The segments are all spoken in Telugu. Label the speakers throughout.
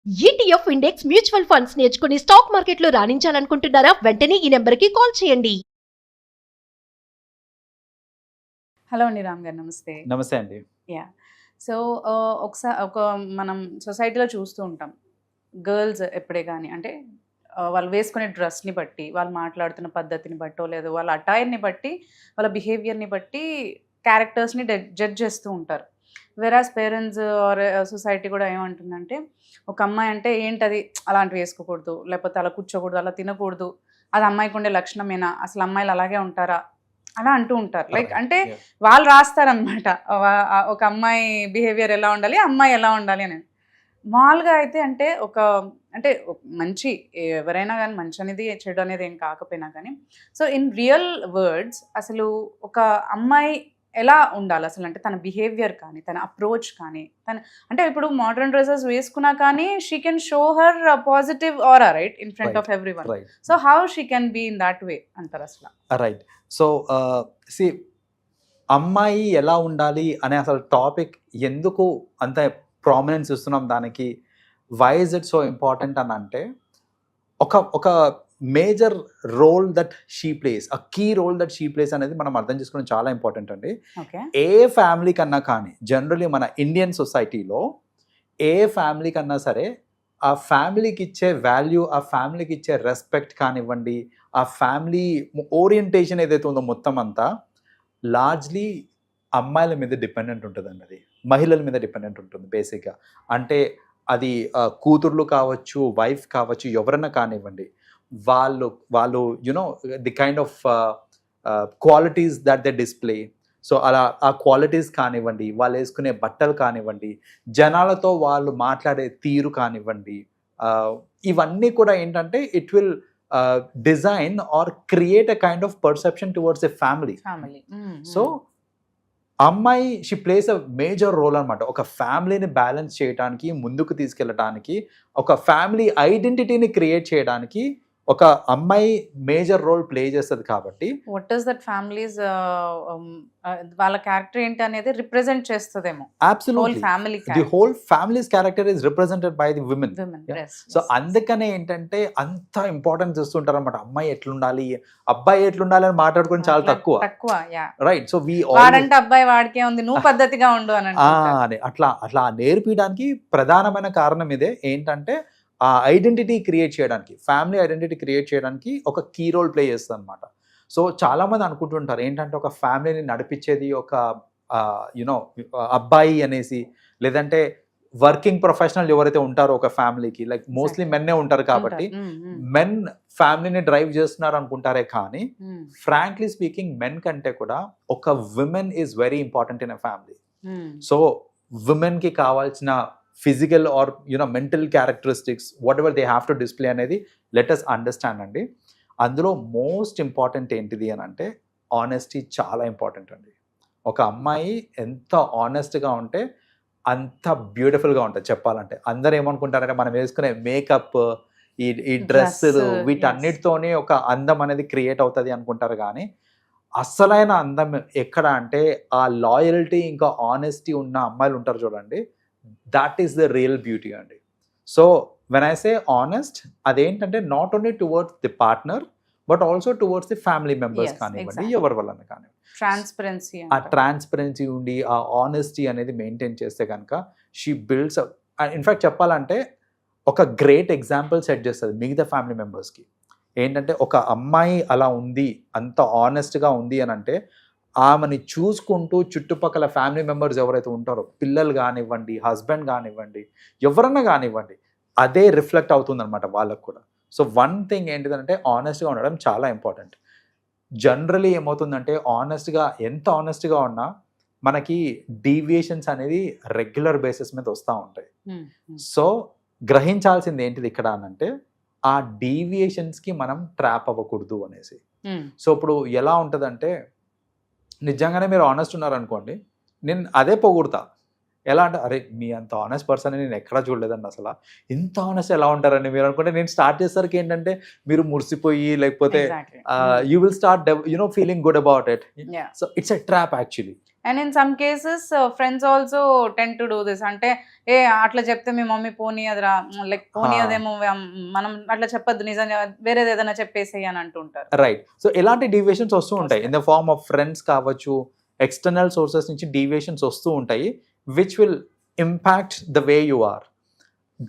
Speaker 1: ETF ఇండెక్స్ మ్యూచువల్ ఫండ్స్ నేర్చుకుని స్టాక్ మార్కెట్లో రాణించాలనుకుంటున్నారా? వెంటనే ఈ నెంబర్కి కాల్ చేయండి.
Speaker 2: హలో అండి, రామ్ గారు నమస్తే.
Speaker 3: నమస్తే అండి.
Speaker 2: యా సో మనం సొసైటీలో చూస్తూ ఉంటాం. గర్ల్స్ ఎప్పుడే కానీ అంటే వాళ్ళు వేసుకునే డ్రెస్ని బట్టి, వాళ్ళు మాట్లాడుతున్న పద్ధతిని బట్టో లేదు వాళ్ళ అటైర్ని బట్టి, వాళ్ళ బిహేవియర్ని బట్టి క్యారెక్టర్స్ని జడ్జ్ చేస్తూ ఉంటారు. వెరాస్ పేరెంట్స్ ఆర్ సొసైటీ కూడా ఏమంటుందంటే, ఒక అమ్మాయి అంటే ఏంటది అలాంటివి వేసుకోకూడదు, లేకపోతే అలా కూర్చోకూడదు, అలా తినకూడదు, అది అమ్మాయికి ఉండే లక్షణమేనా, అసలు అమ్మాయిలు అలాగే ఉంటారా అలా అంటూ ఉంటారు. లైక్ అంటే వాళ్ళు రాస్తారనమాట ఒక అమ్మాయి బిహేవియర్ ఎలా ఉండాలి, అమ్మాయి ఎలా ఉండాలి అని. మామూలుగా అయితే అంటే మంచి ఎవరైనా కానీ మంచి అనేది చెడు అనేది ఏం కాకపోయినా కానీ, సో ఇన్ రియల్ వర్డ్స్ అసలు ఒక అమ్మాయి ఎలా ఉండాలి అసలు, అంటే తన బిహేవియర్ కానీ, తన అప్రోచ్ కానీ, తన అంటే ఇప్పుడు మోడర్న్ డ్రెస్సెస్ వేసుకున్నా కానీ she can show her positive aura right in front of everyone. So how she can be in that way అంటారు అసలు?
Speaker 3: రైట్. సో సి అమ్మాయి ఎలా ఉండాలి అనే అసలు టాపిక్ ఎందుకు అంత ప్రామినెన్స్ ఇస్తున్నాం దానికి, why is it so important అని అంటే, ఒక major role that she plays, a key role that she plays అనేది మనం అర్థం చేసుకోవడం చాలా ఇంపార్టెంట్ అండి. ఏ ఫ్యామిలీ కన్నా కానీ, జనరలీ మన ఇండియన్ సొసైటీలో ఏ ఫ్యామిలీ కన్నా సరే ఆ ఫ్యామిలీకి ఇచ్చే వాల్యూ, ఆ ఫ్యామిలీకి ఇచ్చే రెస్పెక్ట్ కానివ్వండి, ఆ ఫ్యామిలీ ఓరియంటేషన్ ఏదైతే ఉందో మొత్తం అంతా లార్జ్లీ అమ్మాయిల మీద డిపెండెంట్ ఉంటుంది అన్నది, మహిళల మీద డిపెండెంట్ ఉంటుంది బేసిక్గా. అంటే అది కూతుర్లు కావచ్చు, వైఫ్ కావచ్చు, ఎవరైనా కానివ్వండి, వాళ్ళు you know the kind of qualities that they display. So అలా ఆ క్వాలిటీస్ కానివ్వండి, వాళ్ళు వేసుకునే బట్టలు కానివ్వండి, జనాలతో వాళ్ళు మాట్లాడే తీరు కానివ్వండి, ఇవన్నీ కూడా ఏంటంటే it will design or create a kind of perception towards a family. So అమ్మాయి she plays a major role అనమాట, ఒక ఫ్యామిలీని బ్యాలెన్స్ చేయడానికి, ముందుకు తీసుకెళ్ళడానికి, ఒక ఫ్యామిలీ ఐడెంటిటీని క్రియేట్ చేయడానికి ఒక అమ్మాయి మేజర్ రోల్ ప్లే చేస్తుంది. కాబట్టి
Speaker 2: వాట్ ఇస్ దట్ ఫ్యామిలీస్ వాళ్ళ క్యారెక్టర్ ఏంటి అనేది రిప్రజెంట్ చేస్తుందేమో.
Speaker 3: Absolutely the whole families character is represented by the women. So అందుకనే ఏంటంటే అంత ఇంపార్టెన్స్ ఇస్తుంటారు అనమాట, అమ్మాయి ఎట్లుండాలి, అబ్బాయి ఎట్లుండాలి అని మాట్లాడుకుని చాలా తక్కువ. రైట్. సో
Speaker 2: వాడంటే అబ్బాయి వాడికే ఉంది, నువ్వు పద్ధతిగా ఉండు అని
Speaker 3: అట్లా నేర్పించడానికి ప్రధానమైన కారణం ఇదే. ఏంటంటే ఆ ఐడెంటిటీ క్రియేట్ చేయడానికి, ఫ్యామిలీ ఐడెంటిటీ క్రియేట్ చేయడానికి ఒక కీ రోల్ ప్లే చేస్తుంది అనమాట. సో చాలామంది అనుకుంటుంటారు ఏంటంటే ఒక ఫ్యామిలీని నడిపించేది ఒక యునో అబ్బాయి అనేసి, లేదంటే వర్కింగ్ ప్రొఫెషనల్ ఎవరైతే ఉంటారో ఒక ఫ్యామిలీకి, లైక్ మోస్ట్లీ మెన్నే ఉంటారు కాబట్టి మెన్ ఫ్యామిలీని డ్రైవ్ చేస్తున్నారు అనుకుంటారే కానీ ఫ్రాంక్లీ స్పీకింగ్ మెన్ కంటే కూడా ఒక women is very important in a family. So విమెన్కి కావాల్సిన physical or mental characteristics whatever they have to display అనేది లెట్ అస్ అండర్స్టాండ్ అండి. అందులో మోస్ట్ ఇంపార్టెంట్ ఏంటిది అని అంటే ఆనెస్టీ చాలా ఇంపార్టెంట్ అండి. ఒక అమ్మాయి ఎంత ఆనెస్ట్గా ఉంటే అంత బ్యూటిఫుల్గా ఉంటుంది చెప్పాలంటే. అందరూ ఏమనుకుంటారంటే మనం వేసుకునే మేకప్, ఈ డ్రెస్సులు, వీటన్నిటితోనే ఒక అందం అనేది క్రియేట్ అవుతుంది అనుకుంటారు. కానీ అసలైన అందం ఎక్కడ అంటే ఆ లాయల్టీ ఇంకా ఆనెస్టీ ఉన్న అమ్మాయిలు ఉంటారు చూడండి, that is the real beauty అండి. So when I say honest, అదేంటంటే not only towards the partner but also towards the family members కానివ్వండి, ఎవరి వల్ల కానివ్వండి, ఆ ట్రాన్స్పరెన్సీ ఉండి ఆ ఆనెస్టీ అనేది మెయింటైన్ చేస్తే కనుక షీ బిల్డ్స్. ఇన్ఫ్యాక్ట్ చెప్పాలంటే ఒక గ్రేట్ ఎగ్జాంపుల్ సెట్ చేస్తుంది మిగతా ఫ్యామిలీ మెంబర్స్కి. ఏంటంటే ఒక అమ్మాయి అలా ఉంది, అంత ఆనెస్ట్గా ఉంది అని అంటే ఆమెని చూసుకుంటూ చుట్టుపక్కల ఫ్యామిలీ మెంబర్స్ ఎవరైతే ఉంటారో, పిల్లలు కానివ్వండి, హస్బెండ్ కానివ్వండి, ఎవరన్నా కానివ్వండి, అదే రిఫ్లెక్ట్ అవుతుంది అనమాట వాళ్ళకు కూడా. సో వన్ థింగ్ ఏంటిదంటే ఆనెస్ట్గా ఉండడం చాలా ఇంపార్టెంట్. జనరలీ ఏమవుతుందంటే ఎంత ఆనెస్ట్గా ఉన్నా మనకి డీవియేషన్స్ అనేది రెగ్యులర్ బేసిస్ మీద వస్తూ ఉంటాయి. సో గ్రహించాల్సింది ఏంటిది ఇక్కడ అనంటే ఆ డీవియేషన్స్కి మనం ట్రాప్ అవ్వకూడదు అనేసి. సో ఇప్పుడు ఎలా ఉంటుందంటే నిజంగానే మీరు ఆనెస్ట్ ఉన్నారనుకోండి, నేను అదే పొగుడతా. ఎలా అంటే అరే మీ అంత ఆనెస్ట్ పర్సన్ నేను ఎక్కడా చూడలేదండి, అసలు ఇంత ఆనెస్ట్ ఎలా ఉంటారని మీరు అనుకుంటే నేను స్టార్ట్ చేసరికి ఏంటంటే మీరు మురిసిపోయి లేకపోతే you will start feeling good about it. So it's a trap actually.
Speaker 2: And in some cases friends also ten to do this. అంటే ఏ అట్లా చెప్తే మీ మమ్మీ పోనీ అదిరా, లైక్ పోనీ అదేమో మనం అట్లా చెప్పొద్దు, నిజంగా వేరేది ఏదైనా చెప్పేసేయి అని అంటుంటారు.
Speaker 3: రైట్. సో ఇలాంటి డీవియేషన్స్ వస్తూ ఉంటాయి in the form of friends కావచ్చు, ఎక్స్టర్నల్ సోర్సెస్ నుంచి డీవియేషన్స్ వస్తూ ఉంటాయి which will impact the way you are.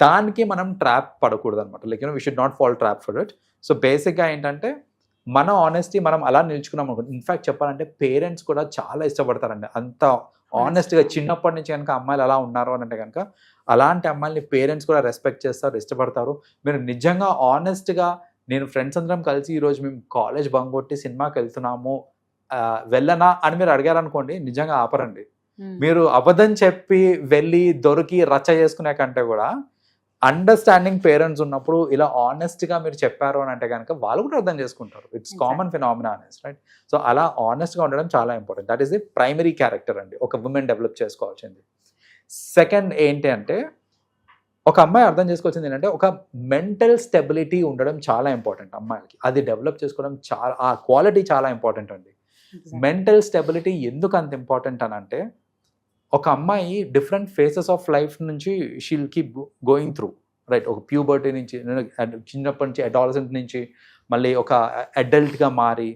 Speaker 3: దానికి మనం ట్రాప్ పడకూడదు అనమాట. Like we should not fall trap for it. So బేసిక్గా ఏంటంటే మన ఆనెస్టీ మనం అలా నిల్చుకున్నాం అనుకో. ఇన్ఫ్యాక్ట్ చెప్పాలంటే పేరెంట్స్ కూడా చాలా ఇష్టపడతారండి అంత ఆనెస్ట్గా. చిన్నప్పటి నుంచి కనుక అమ్మాయిలు అలా ఉన్నారు అని అంటే కనుక అలాంటి అమ్మాయిని పేరెంట్స్ కూడా రెస్పెక్ట్ చేస్తారు, ఇష్టపడతారు. మీరు నిజంగా ఆనెస్ట్గా నేను ఫ్రెండ్స్ అందరం కలిసి ఈరోజు మేము కాలేజ్ బంక్ కొట్టి సినిమాకి వెళ్తున్నాము వెళ్ళనా అని మీరు అడిగారనుకోండి, నిజంగా ఆపరండి. మీరు అబద్ధం చెప్పి వెళ్ళి దొరికి రచ్చ చేసుకునే కంటే కూడా అండర్స్టాండింగ్ పేరెంట్స్ ఉన్నప్పుడు ఇలా ఆనెస్ట్గా మీరు చెప్పారు అని అంటే కనుక వాళ్ళు కూడా అర్థం చేసుకుంటారు. ఇట్స్ కామన్ ఫినామినా అనేసి, రైట్? సో అలా ఆనెస్ట్గా ఉండడం చాలా important. That is the primary character అండి ఒక ఉమెన్ డెవలప్ చేసుకోవాల్సింది. సెకండ్ ఏంటి అంటే ఒక అమ్మాయి అర్థం చేసుకోవాల్సింది ఏంటంటే ఒక మెంటల్ స్టెబిలిటీ ఉండడం చాలా ఇంపార్టెంట్ అమ్మాయిలకి. అది డెవలప్ చేసుకోవడం చాలా, ఆ క్వాలిటీ చాలా ఇంపార్టెంట్ అండి. మెంటల్ స్టెబిలిటీ ఎందుకు అంత ఇంపార్టెంట్ అని అంటే ఒక అమ్మాయి డిఫరెంట్ ఫేసెస్ ఆఫ్ లైఫ్ నుంచి she'll keep going through, right? ఒక ప్యూబర్టీ నుంచి, చిన్నప్పటి నుంచి అడాలసెంట్ నుంచి మళ్ళీ ఒక అడల్ట్గా మారి,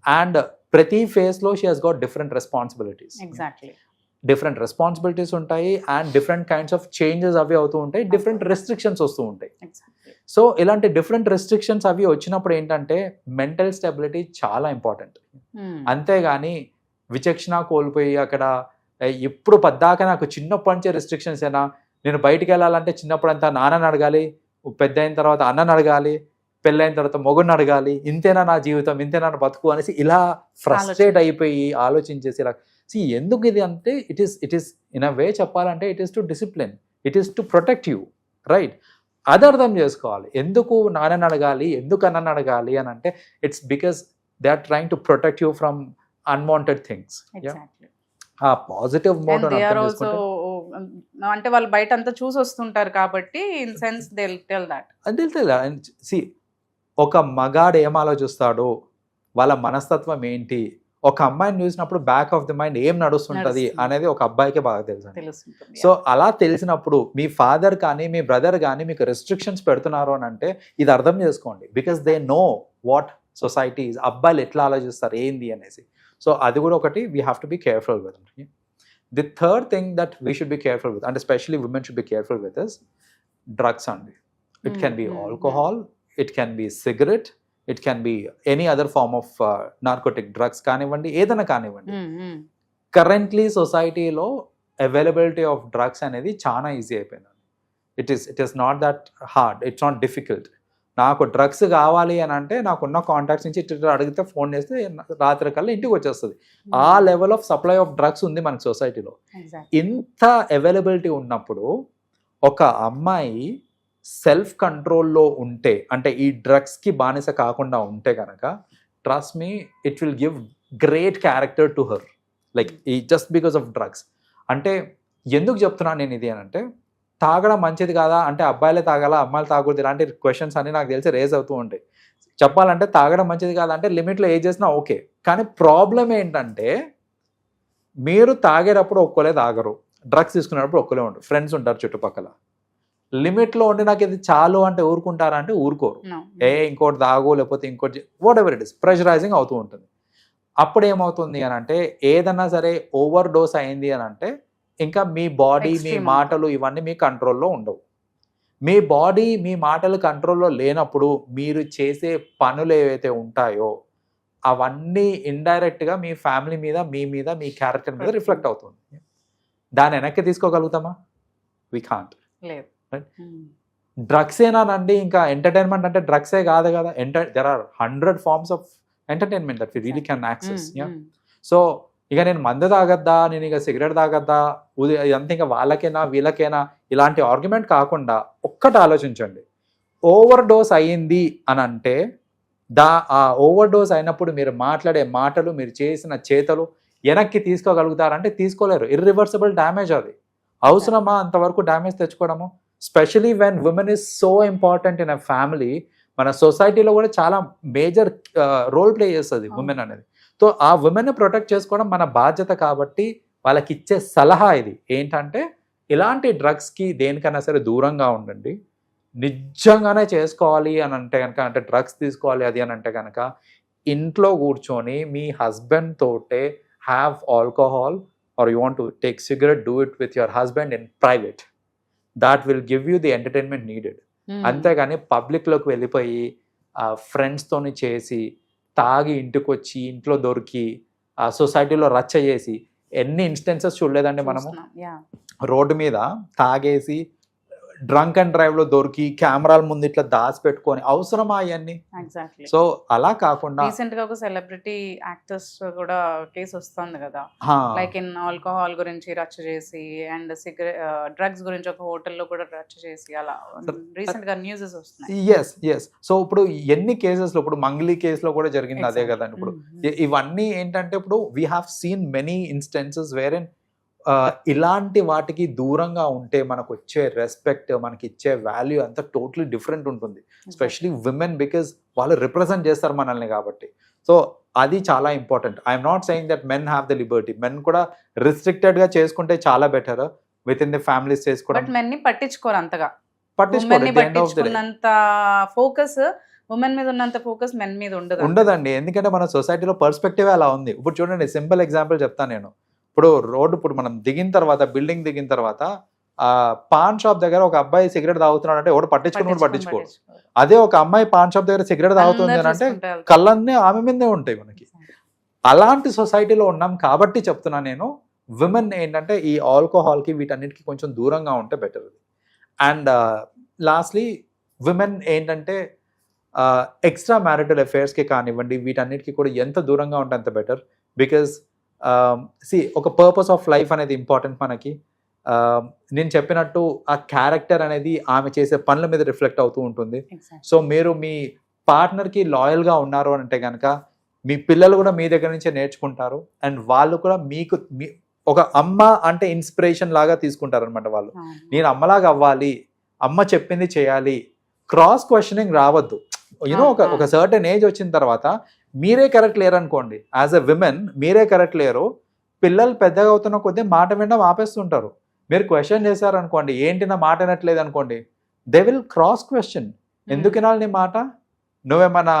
Speaker 3: అండ్ ప్రతి ఫేస్లో she has got different responsibilities.
Speaker 2: Exactly.
Speaker 3: Different responsibilities ఉంటాయి and different kinds of changes అవి అవుతూ ఉంటాయి, డిఫరెంట్ రెస్ట్రిక్షన్స్ వస్తూ ఉంటాయి. సో ఇలాంటి డిఫరెంట్ రెస్ట్రిక్షన్స్ అవి వచ్చినప్పుడు ఏంటంటే మెంటల్ స్టెబిలిటీ చాలా ఇంపార్టెంట్. అంతేగాని విచక్షణ కోల్పోయి అక్కడ ఎప్పుడు పద్దాక నాకు చిన్నప్పటి నుంచే రెస్ట్రిక్షన్స్ అయినా, నేను బయటికి వెళ్ళాలంటే చిన్నప్పుడు అంతా నాన్నని అడగాలి, పెద్ద అయిన తర్వాత అన్నని అడగాలి, పెళ్ళైన తర్వాత మొగుడిని అడగాలి, ఇంతేనా నా జీవితం, ఇంతేనా నా బతుకు అనేసి ఇలా ఫ్రస్ట్రేట్ అయిపోయి ఆలోచించేసి ఇలా ఎందుకు ఇది అంటే ఇట్ ఈస్ ఇన్ అ వే చెప్పాలంటే it is to discipline, it is to protect you, right? అది అర్థం చేసుకోవాలి. ఎందుకు నాన్నని అడగాలి, ఎందుకు అన్నని అడగాలి అని అంటే it's because they are trying to protect you from unwanted things. ఆ పాజిటివ్ మోడ్
Speaker 2: అంటే వాళ్ళు బయట అంతా చూసి వస్తుంటారు కాబట్టి in sense they will tell that.
Speaker 3: See ఒక మగాడు ఏం ఆలోచిస్తాడో, వాళ్ళ మనస్తత్వం ఏంటి, ఒక అమ్మాయిని చూసినప్పుడు బ్యాక్ ఆఫ్ ది మైండ్ ఏం నడుస్తుంటది అనేది ఒక అబ్బాయికి బాగా తెలుసు. సో అలా తెలిసినప్పుడు మీ ఫాదర్ కానీ మీ బ్రదర్ కానీ మీకు రెస్ట్రిక్షన్స్ పెడుతున్నారు అని అంటే ఇది అర్థం చేసుకోండి. Because they know what societies, అబ్బాయిలు ఎట్లా ఆలోచిస్తారు ఏంది అనేసి. సో అది కూడా ఒకటి we have to be careful with. The third thing that we should be careful with, and especially women should be careful with is drugs అండి. It can be alcohol, it can be cigarette, it can be any other form of narcotic drugs కానివ్వండి, ఏదైనా కానివ్వండి. కరెంట్లీ సొసైటీలో అవైలబిలిటీ ఆఫ్ డ్రగ్స్ అనేది చాలా ఈజీ అయిపోయింది. It is not that hard, it's not difficult. నాకు డ్రగ్స్ కావాలి అని అంటే నాకున్న కాంటాక్ట్స్ నుంచి ఇట్లా అడిగితే ఫోన్ చేస్తే రాత్రి కల్లా ఇంటికి వచ్చేస్తుంది. ఆ level of supply of drugs ఉంది మనకి సొసైటీలో. ఇంత అవైలబిలిటీ ఉన్నప్పుడు ఒక అమ్మాయి సెల్ఫ్ కంట్రోల్లో ఉంటే, అంటే ఈ డ్రగ్స్కి బానిస కాకుండా ఉంటే కనుక, trust me, it will give great character to her, like ఈ జస్ట్ బికాస్ ఆఫ్ డ్రగ్స్. అంటే ఎందుకు చెప్తున్నాను నేను ఇది అని అంటే, తాగడం మంచిది కాదా అంటే అబ్బాయిలే తాగాలా అమ్మాయిలు తాగకూడదు, ఇలాంటి క్వశ్చన్స్ అన్ని నాకు తెలిసి రేజ్ అవుతూ ఉంటాయి. చెప్పాలంటే తాగడం మంచిది కాదా అంటే లిమిట్లో ఏం చేసినా ఓకే. కానీ ప్రాబ్లం ఏంటంటే మీరు తాగేటప్పుడు ఒక్కలే తాగరు, డ్రగ్స్ తీసుకునేటప్పుడు ఒక్కలే ఉండరు, ఫ్రెండ్స్ ఉంటారు చుట్టుపక్కల. లిమిట్లో ఉండి నాకు ఇది చాలు అంటే ఊరుకుంటారా అంటే ఊరుకోరు. ఇంకోటి తాగు లేకపోతే ఇంకోటి what ever it is, pressurising అవుతూ ఉంటుంది. అప్పుడు ఏమవుతుంది అని అంటే ఏదన్నా సరే ఓవర్ డోస్ అయింది అని అంటే ఇంకా మీ బాడీ, మీ మాటలు ఇవన్నీ మీ కంట్రోల్లో ఉండవు. మీ బాడీ, మీ మాటలు కంట్రోల్లో లేనప్పుడు మీరు చేసే పనులు ఏవైతే ఉంటాయో అవన్నీ ఇండైరెక్ట్గా మీ ఫ్యామిలీ మీద, మీ మీద, మీ క్యారెక్టర్ మీద రిఫ్లెక్ట్ అవుతుంది. దాన్ని వెనక్కి తీసుకోగలుగుతామా? We can't. డ్రగ్స్ ఏనానండి ఇంకా ఎంటర్టైన్మెంట్ అంటే డ్రగ్సే కాదు కదా. There are 100 forms of entertainment that we really can access. So ఇక నేను మందు తాగద్దా, నేను ఇక సిగరెట్ తాగద్దా, ఇదంతా ఇంకా వాళ్ళకైనా వీళ్ళకైనా ఇలాంటి ఆర్గ్యుమెంట్ కాకుండా ఒక్కటి ఆలోచించండి. ఓవర్ డోస్ అయ్యింది అని అంటే ఆ ఓవర్ డోస్ అయినప్పుడు మీరు మాట్లాడే మాటలు, మీరు చేసిన చేతలు వెనక్కి తీసుకోగలుగుతారంటే తీసుకోలేరు. ఇర్రివర్సిబుల్ డ్యామేజ్ అది. అవసరమా అంతవరకు డ్యామేజ్ తెచ్చుకోవడము? Specially when women is so important in a family. మన సొసైటీలో కూడా చాలా మేజర్ రోల్ ప్లే చేస్తుంది ఉమెన్ అనేది. సో ఆ ఉమెన్ని ప్రొటెక్ట్ చేసుకోవడం మన బాధ్యత కాబట్టి వాళ్ళకి ఇచ్చే సలహా ఇది ఏంటంటే ఇలాంటి డ్రగ్స్కి దేనికైనా సరే దూరంగా ఉండండి. నిజంగానే చేసుకోవాలి అని అంటే కనుక, అంటే డ్రగ్స్ తీసుకోవాలి అది అని అంటే కనుక ఇంట్లో కూర్చొని మీ హస్బెండ్ తోటే have alcohol or you want to take cigarette, do it with your husband in private. That will give you the entertainment needed. అంతేగాని పబ్లిక్లోకి వెళ్ళిపోయి ఫ్రెండ్స్తోని చేసి తాగి ఇంటికి వచ్చి ఇంట్లో దొరికి ఆ సొసైటీలో రచ్చ చేసి ఎన్ని ఇన్స్టెన్సెస్ చూడలేదండి మనము. రోడ్డు మీద తాగేసి డ్రంక్ అండ్ డ్రైవ్ లో దొరికి కెమెరాల ముందు ఇట్లా దాచి పెట్టుకొని అవసరమా అవన్నీ?
Speaker 2: ఎగ్జాక్ట్లీ.
Speaker 3: సో అలా కాకుండా
Speaker 2: రీసెంట్ గా ఒక సెలబ్రిటీ యాక్టర్స్ కూడా కేసు వస్తుంది కదా, లైక్ ఇన్ ఆల్కహాల్ గురించి రచ్చ చేసి అండ్ డ్రగ్స్ గురించి ఒక హోటల్లో కూడా రచ్చ చేసి అలా రీసెంట్ గా న్యూసెస్ వస్తున్నాయి.
Speaker 3: ఎస్. సో ఇప్పుడు ఎన్ని కేసెస్ లో, ఇప్పుడు మంగ్లీ కేసులో కూడా జరిగింది అదే కదండి. ఇప్పుడు ఇవన్నీ ఏంటంటే ఇప్పుడు we have seen many instances where in ఇలాంటి వాటికి దూరంగా ఉంటే మనకు వచ్చే రెస్పెక్ట్, మనకి ఇచ్చే వాల్యూ అంతా టోటలీ డిఫరెంట్ ఉంటుంది. ఎస్పెషలీ విమెన్, బికాజ్ వాళ్ళు రిప్రజెంట్ చేస్తారు మనల్ని కాబట్టి. సో అది చాలా important. I'm not saying that men have the Liberty. Men కూడా రిస్ట్రిక్టెడ్ గా చేసుకుంటే చాలా better with in the families చేసుకోవడం.
Speaker 2: బట్ మెన్ ని పట్టించుకోరు అంతగా.
Speaker 3: పట్టించుకోరు.
Speaker 2: ఫోకస్ ఉమెన్ మీద ఉన్నంత ఫోకస్ మెన్ మీద
Speaker 3: ఉండదండి. ఎందుకంటే మన సొసైటీలో పర్స్పెక్టివ్ అలా ఉంది. ఇప్పుడు చూడండి, సింపుల్ ఎగ్జాంపుల్ చెప్తాను నేను. ఇప్పుడు మనం దిగిన తర్వాత, బిల్డింగ్ దిగిన తర్వాత పాన్ షాప్ దగ్గర ఒక అబ్బాయి సిగరెట్ తాగుతున్నాడు అంటే ఎవడు పట్టించుకోడు. అదే ఒక అమ్మాయి పాన్ షాప్ దగ్గర సిగరెట్ తాగుతుంది అని అంటే కళ్ళన్నీ ఆమె మీదే ఉంటాయి మనకి. అలాంటి సొసైటీలో ఉన్నాం కాబట్టి చెప్తున్నా నేను, విమెన్ ఏంటంటే ఈ ఆల్కహాల్కి వీటన్నిటికీ కొంచెం దూరంగా ఉంటే బెటర్. అండ్ లాస్ట్లీ విమెన్ ఏంటంటే ఎక్స్ట్రా మ్యారిటల్ అఫైర్స్కి కానివ్వండి, వీటన్నిటికీ కూడా ఎంత దూరంగా ఉంటే అంత బెటర్. బికాజ్ ఒక పర్పస్ ఆఫ్ లైఫ్ అనేది ఇంపార్టెంట్ మనకి. నేను చెప్పినట్టు ఆ క్యారెక్టర్ అనేది ఆమె చేసే పనుల మీద రిఫ్లెక్ట్ అవుతూ ఉంటుంది. సో మీరు మీ పార్ట్నర్కి లాయల్గా ఉన్నారు అని అంటే కనుక మీ పిల్లలు కూడా మీ దగ్గర నుంచే నేర్చుకుంటారు. అండ్ వాళ్ళు కూడా మీకు ఒక అమ్మ అంటే ఇన్స్పిరేషన్ లాగా తీసుకుంటారు అనమాట. వాళ్ళు నేను అమ్మలాగా అవ్వాలి, అమ్మ చెప్పింది చేయాలి, క్రాస్ క్వశ్చనింగ్ రావద్దు. ఒక సర్టెన్ ఏజ్ వచ్చిన తర్వాత మీరే కరెక్ట్ లేరు అనుకోండి, యాజ్ ఎ విమెన్ మీరే కరెక్ట్ లేరు, పిల్లలు పెద్దగా అవుతున్న కొద్దీ మాట వినడం ఆపేస్తుంటారు. మీరు క్వశ్చన్ చేశారనుకోండి, ఏంటి నా మాట వినట్లేదు అనుకోండి, దే విల్ క్రాస్ క్వశ్చన్. ఎందుకు వినాలి నీ మాట? నువ్వేమన్నా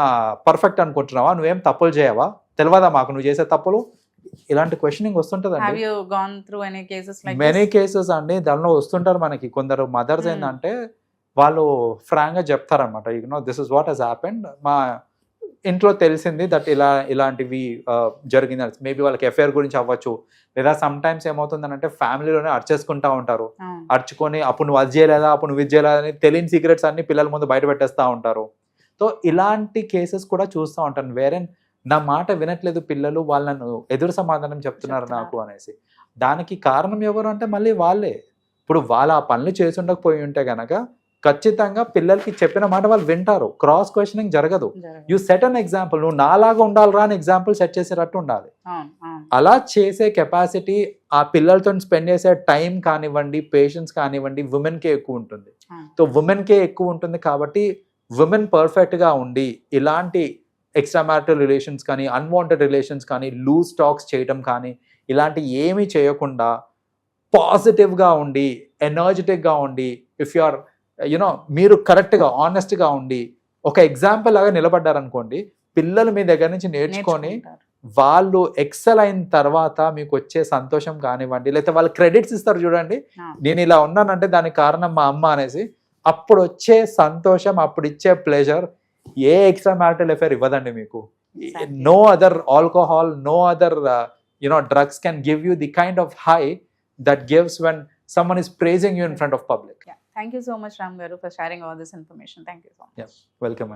Speaker 3: పర్ఫెక్ట్ అనుకుంటున్నావా? నువ్వేం తప్పులు చేయవా? తెలియదా మాకు నువ్వు చేసే తప్పులు? ఇలాంటి క్వశ్చనింగ్ వస్తుంటదండి. మెనీ కేసెస్ అండి దానిలో వస్తుంటారు మనకి. కొందరు మదర్స్ ఏంటంటే వాళ్ళు ఫ్రాంక్గా చెప్తారనమాట, this is what he's happened, మా ఇంట్లో తెలిసింది దట్ ఇలాంటివి జరిగింది. మేబీ వాళ్ళకి ఎఫ్ఐఆర్ గురించి అవ్వచ్చు, లేదా సమ్ టైమ్స్ ఏమవుతుందని అంటే ఫ్యామిలీలోనే అర్చేసుకుంటా ఉంటారు. అర్చుకొని అప్పుడు నువ్వు అది చేయలేదా, అప్పుడు నువ్వు ఇది చేయలేదని తెలియని సీక్రెట్స్ అన్ని పిల్లల ముందు బయట పెట్టేస్తూ ఉంటారు. సో ఇలాంటి కేసెస్ కూడా చూస్తూ ఉంటాను. వేరే నా మాట వినట్లేదు పిల్లలు, వాళ్ళను ఎదురు సమాధానం చెప్తున్నారు నాకు అనేసి. దానికి కారణం ఎవరు అంటే మళ్ళీ వాళ్ళే. ఇప్పుడు వాళ్ళ ఆ పనులు చేసి ఉండకపోయి ఉంటే గనక ఖచ్చితంగా పిల్లలకి చెప్పిన మాట వాళ్ళు వింటారు. క్రాస్ క్వశ్చనింగ్ జరగదు. యూ సెట్ అన్ ఎగ్జాంపుల్, నువ్వు నాలాగా ఉండాలిరా అని ఎగ్జాంపుల్ సెట్ చేసేటట్టు ఉండాలి. అలా చేసే కెపాసిటీ ఆ పిల్లలతో స్పెండ్ చేసే టైం కానివ్వండి, పేషెన్స్ కానివ్వండి, ఉమెన్కే ఎక్కువ ఉంటుంది. సో ఉమెన్కే ఎక్కువ ఉంటుంది కాబట్టి ఉమెన్ పర్ఫెక్ట్గా ఉండి ఇలాంటి ఎక్స్ట్రా మ్యారిటల్ రిలేషన్స్ కానీ, అన్వాంటెడ్ రిలేషన్స్ కానీ, లూజ్ టాక్స్ చేయడం కానీ ఇలాంటి ఏమీ చేయకుండా పాజిటివ్గా ఉండి, ఎనర్జెటిక్గా ఉండి, ఇఫ్ యు ఆర్ మీరు కరెక్ట్గా ఆనెస్ట్గా ఉండి ఒక ఎగ్జాంపుల్ లాగా నిలబడ్డారనుకోండి, పిల్లలు మీ దగ్గర నుంచి నేర్చుకొని వాళ్ళు ఎక్సెల్ అయిన తర్వాత మీకు వచ్చే సంతోషం కానివ్వండి, లేకపోతే వాళ్ళు క్రెడిట్స్ ఇస్తారు చూడండి, నేను ఇలా ఉన్నానంటే దానికి కారణం మా అమ్మ అనేసి, అప్పుడు వచ్చే సంతోషం, అప్పుడు ఇచ్చే ప్లెజర్ ఏ ఎక్స్ట్రా మ్యారిటల్ అఫైర్ ఇవ్వదండి మీకు. No other alcohol, no other drugs can give you the kind of high that gives when someone is praising you in front of public.
Speaker 2: Thank you so much, Ram Garu, for sharing all this information. Thank you so much.
Speaker 3: Welcome.